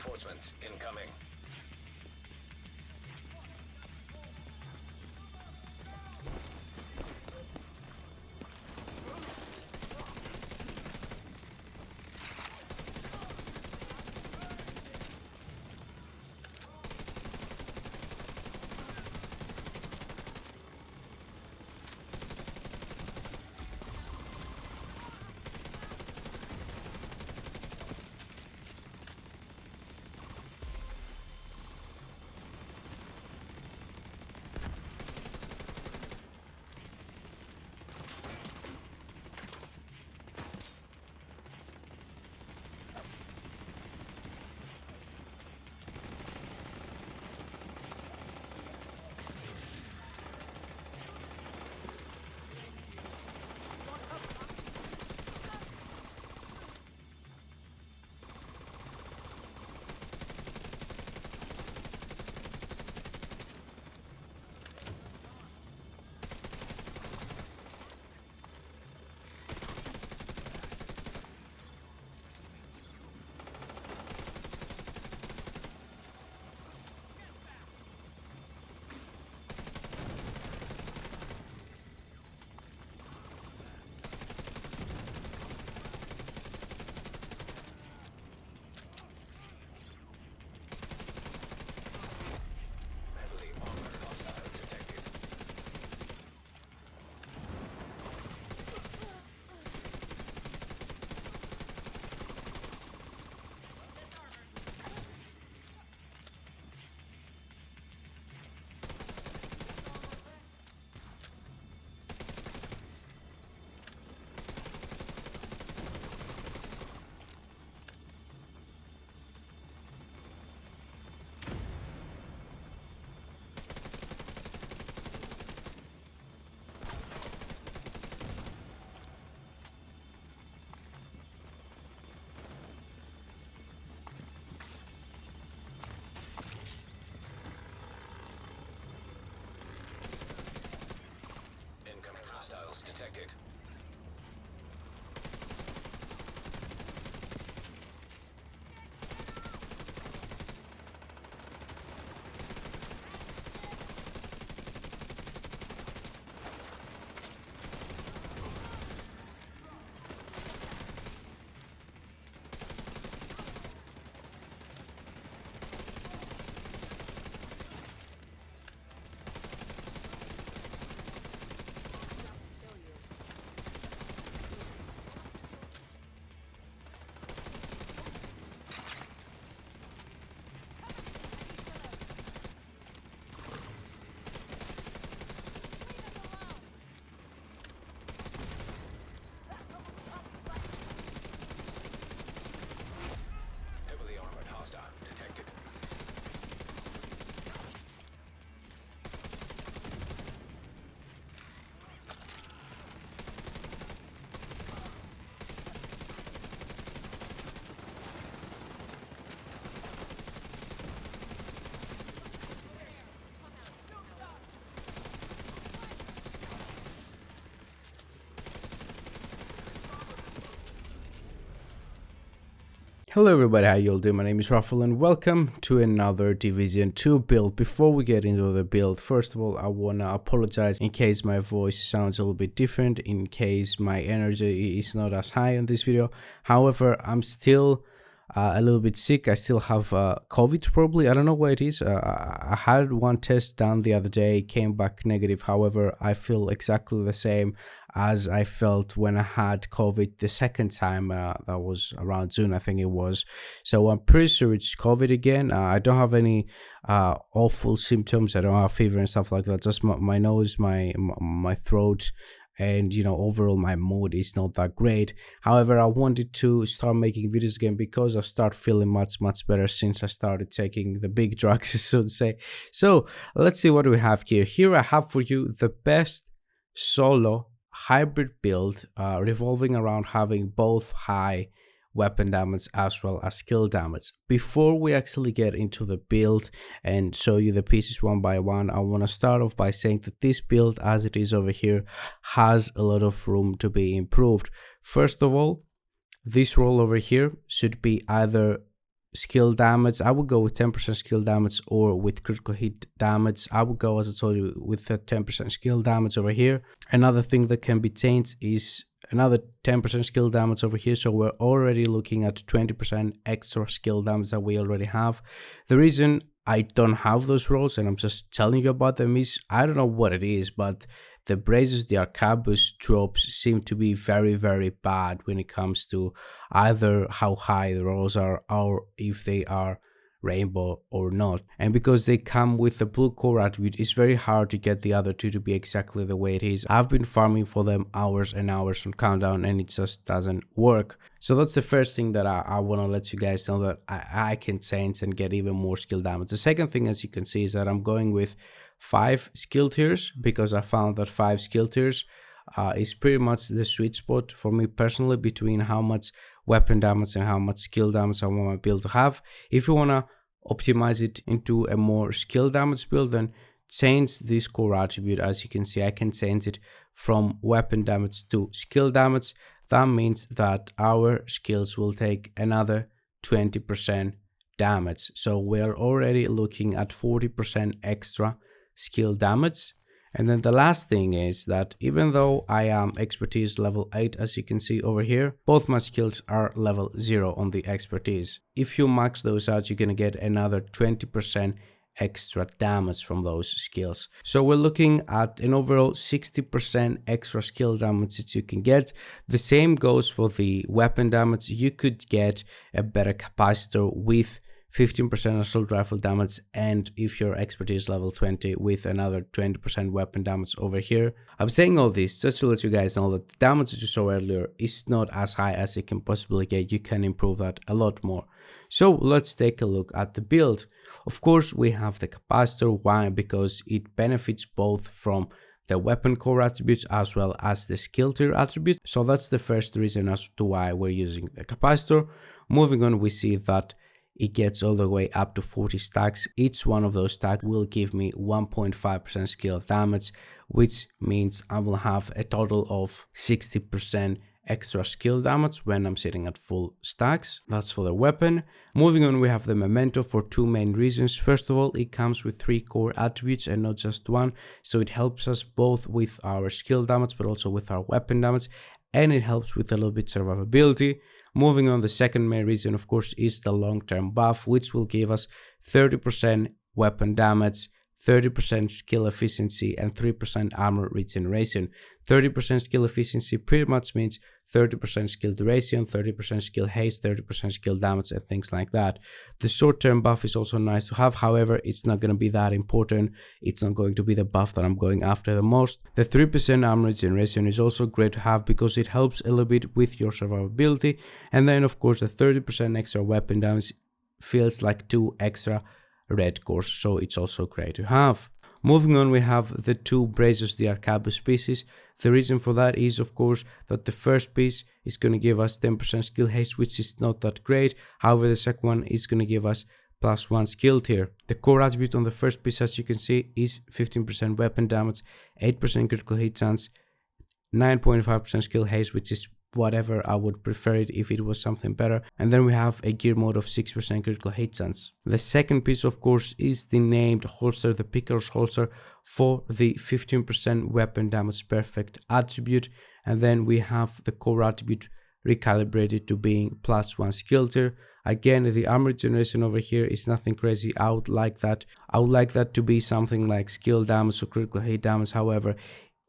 Reinforcements incoming. Heavily armored hostile detected. Incoming hostiles detected. Heavily armored hostile detected. Hello everybody, how you all doing? My name is Raffle and welcome to another Division 2 build. Before we get into the build, first of all, I wanna apologize in case my voice sounds a little bit different, in case my energy is not as high on this video. However, I'm still a little bit sick. I still have COVID probably. I don't know what it is. I had one test done the other day, came back negative. However, I feel exactly the same as I felt when I had COVID the second time. That was around June, I think it was. So I'm pretty sure it's COVID again. I don't have any awful symptoms. I don't have fever and stuff like that. Just my nose, my throat, and overall my mood is not that great. However, I wanted to start making videos again because I start feeling much better since I started taking the big drugs, so to say. So let's see what we have here. I have for you the best solo hybrid build, revolving around having both high weapon damage as well as skill damage. Before we actually get into the build and show you the pieces one by one, I want to start off by saying that this build as it is over here has a lot of room to be improved. First of all, this roll over here should be either skill damage, I would go with 10% skill damage, or with critical hit damage, I would go, as I told you, with the 10% skill damage over here. Another thing that can be changed is another 10% skill damage over here, so we're already looking at 20% extra skill damage that we already have. The reason I don't have those rolls and I'm just telling you about them is, I don't know what it is, but the Brazos de Arcabuz drops seem to be very, very bad when it comes to either how high the rolls are or if they are rainbow or not. And because they come with the blue core attribute, it's very hard to get the other two to be exactly the way it is. I've been farming for them hours and hours on Countdown and it just doesn't work. So that's the first thing that I want to let you guys know, that I can change and get even more skill damage. The second thing, as you can see, is that I'm going with 5 skill tiers, because I found that 5 skill tiers is pretty much the sweet spot for me personally between how much weapon damage and how much skill damage I want my build to have. If you want to optimize it into a more skill damage build, then change this core attribute. As you can see, I can change it from weapon damage to skill damage. That means that our skills will take another 20% damage. So we're already looking at 40% extra skill damage. And then the last thing is that even though I am expertise level 8, as you can see over here, both my skills are level 0 on the expertise. If you max those out, you're gonna get another 20% extra damage from those skills. So we're looking at an overall 60% extra skill damage that you can get. The same goes for the weapon damage. You could get a better capacitor with 15% assault rifle damage, and if your expertise level 20, with another 20% weapon damage over here. I'm saying all this just to let you guys know that the damage that you saw earlier is not as high as it can possibly get. You can improve that a lot more. So let's take a look at the build. Of course, we have the capacitor. Why? Because it benefits both from the weapon core attributes as well as the skill tier attributes. So that's the first reason as to why we're using the capacitor. Moving on, we see that it gets all the way up to 40 stacks. Each one of those stacks will give me 1.5% skill damage, which means I will have a total of 60% extra skill damage when I'm sitting at full stacks. That's for the weapon. Moving on, we have the memento for 2 main reasons. First of all, it comes with 3 core attributes and not just 1, so it helps us both with our skill damage but also with our weapon damage, and it helps with a little bit survivability. Moving on, the second main reason, of course, is the long-term buff, which will give us 30% weapon damage, 30% skill efficiency, and 3% armor regeneration. 30% skill efficiency pretty much means 30% skill duration, 30% skill haste, 30% skill damage, and things like that. The short-term buff is also nice to have, however, it's not going to be that important. It's not going to be the buff that I'm going after the most. The 3% armor regeneration is also great to have because it helps a little bit with your survivability. And then, of course, the 30% extra weapon damage feels like 2 extra red cores, so it's also great to have. Moving on, we have the 2 Brazos de Arcabuz pieces. The reason for that is, of course, that the first piece is going to give us 10% skill haste, which is not that great. However, the second one is going to give us +1 skill tier. The core attribute on the first piece, as you can see, is 15% weapon damage, 8% critical hit chance, 9.5% skill haste, which is whatever. I would prefer it if it was something better. And then we have a gear mode of 6% critical hit chance. The second piece, of course, is the named holster, the Pickers holster, for the 15% weapon damage perfect attribute. And then we have the core attribute recalibrated to being +1 skill tier. Again, the armor generation over here is nothing crazy. I would like that to be something like skill damage or critical hit damage. However,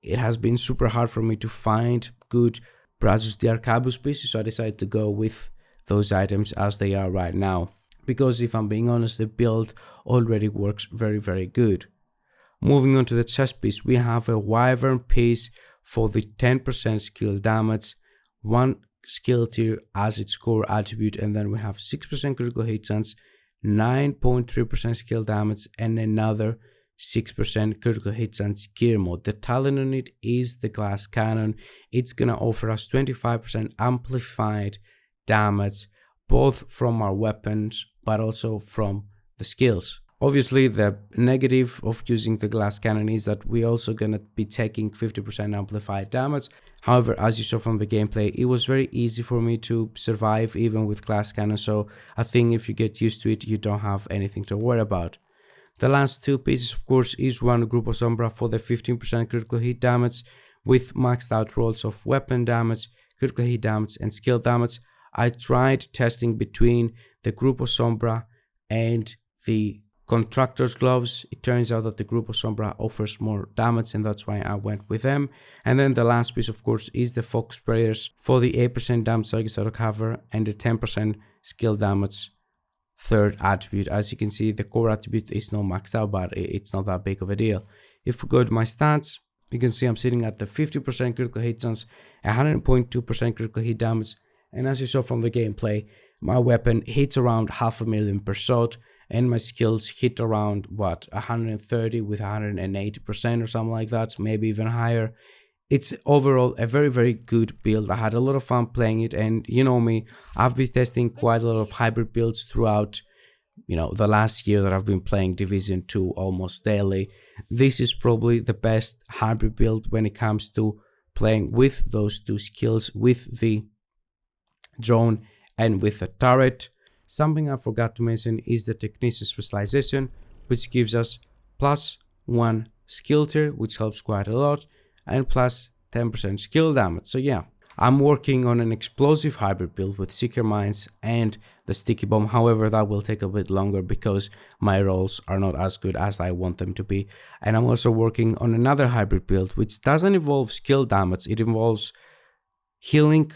it has been super hard for me to find good Brazos de Arcabuz pieces, so I decided to go with those items as they are right now, because if I'm being honest, the build already works very, very good. Moving on to the chest piece, we have a wyvern piece for the 10% skill damage, 1 skill tier as its core attribute, and then we have 6% critical hit chance, 9.3% skill damage, and another 6% critical hit chance gear mode. The talent on it is the glass cannon. It's gonna offer us 25% amplified damage, both from our weapons but also from the skills. Obviously, the negative of using the glass cannon is that we're also gonna be taking 50% amplified damage. However, as you saw from the gameplay, it was very easy for me to survive even with glass cannon, so I think if you get used to it, you don't have anything to worry about. The last two pieces, of course, is one Grupo Sombra for the 15% critical hit damage with maxed out rolls of weapon damage, critical hit damage, and skill damage. I tried testing between the Grupo Sombra and the Contractor's Gloves. It turns out that the Grupo Sombra offers more damage, and that's why I went with them. And then the last piece, of course, is the Fox Sprayers for the 8% damage targets auto cover and the 10% skill damage third attribute. As you can see, the core attribute is not maxed out, but it's not that big of a deal. If we go to my stats, you can see I'm sitting at the 50% critical hit chance, 100.2% critical hit damage, and as you saw from the gameplay, my weapon hits around 500,000 per shot, and my skills hit around 130 with 180% or something like that, maybe even higher. It's overall a very good build. I had a lot of fun playing it, and you know me, I've been testing quite a lot of hybrid builds throughout, the last year that I've been playing Division 2 almost daily. This is probably the best hybrid build when it comes to playing with those two skills, with the drone and with the turret. Something I forgot to mention is the Technician Specialization, which gives us +1 skill tier, which helps quite a lot, and plus 10% skill damage. So yeah, I'm working on an explosive hybrid build with Seeker Mines and the Sticky Bomb. However, that will take a bit longer because my rolls are not as good as I want them to be. And I'm also working on another hybrid build, which doesn't involve skill damage. It involves healing,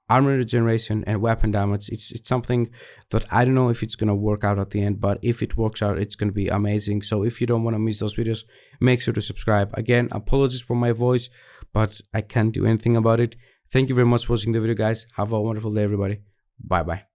armor regeneration, and weapon damage. It's something that I don't know if it's gonna work out at the end, but if it works out, it's gonna be amazing. So if you don't want to miss those videos, make sure to subscribe. Again, apologies for my voice, but I can't do anything about it. Thank you very much for watching the video, guys. Have a wonderful day, everybody. Bye bye.